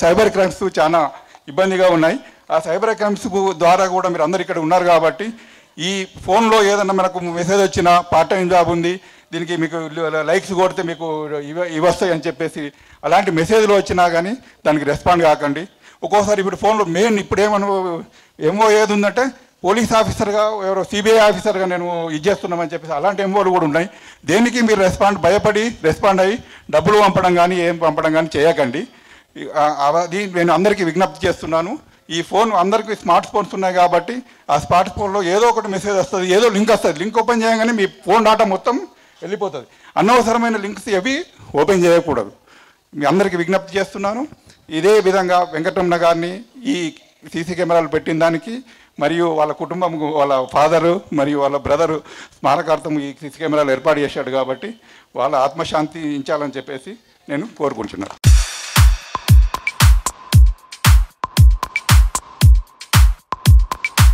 Cyber crimes చాలా ఇబ్బందిగా ఉన్నాయి. ఆ సైబర్ క్రైమ్స్ ద్వారా కూడా మీరు అందరు ఇక్కడ ఉన్నారు కాబట్టి ఈ ఫోన్లో ఏదన్నా మనకు మెసేజ్ వచ్చినా పార్ట్ టైం జాబ్ ఉంది, దీనికి మీకు లైక్స్ కొడితే మీకు ఇవి వస్తాయి అని చెప్పేసి అలాంటి మెసేజ్లు వచ్చినా కానీ దానికి రెస్పాండ్ కాకండి. ఒక్కోసారి ఇప్పుడు ఫోన్లో మెయిన్ ఇప్పుడు ఏమో ఏది ఉందంటే పోలీస్ ఆఫీసర్గా ఎవరో సిబిఐ ఆఫీసర్గా నేను ఇది చేస్తున్నామని చెప్పేసి అలాంటి ఎంఓలు కూడా ఉన్నాయి. దేనికి మీరు భయపడి రెస్పాండ్ అయ్యి డబ్బులు పంపడం కానీ ఏం పంపడం కానీ చేయకండి. అది నేను అందరికీ విజ్ఞప్తి చేస్తున్నాను. ఈ ఫోన్ అందరికీ స్మార్ట్ ఫోన్స్ ఉన్నాయి కాబట్టి ఆ స్మార్ట్ ఫోన్లో ఏదో ఒకటి మెసేజ్ వస్తుంది, ఏదో లింక్ వస్తుంది. లింక్ ఓపెన్ చేయగానే మీ ఫోన్ డేటా మొత్తం వెళ్ళిపోతుంది. అనవసరమైన లింక్స్ ఏవి ఓపెన్ చేయకూడదు. మీ అందరికీ విజ్ఞప్తి చేస్తున్నాను. ఇదే విధంగా వెంకటరమణ గారిని ఈ సీసీ కెమెరాలు పెట్టిన దానికి మరియు వాళ్ళ కుటుంబం, వాళ్ళ ఫాదరు మరియు వాళ్ళ బ్రదరు స్మారకార్థం ఈ సీసీ కెమెరాలు ఏర్పాటు చేశాడు కాబట్టి వాళ్ళ ఆత్మశాంతి ఇచ్చాలని చెప్పేసి నేను కోరుకుంటున్నాను.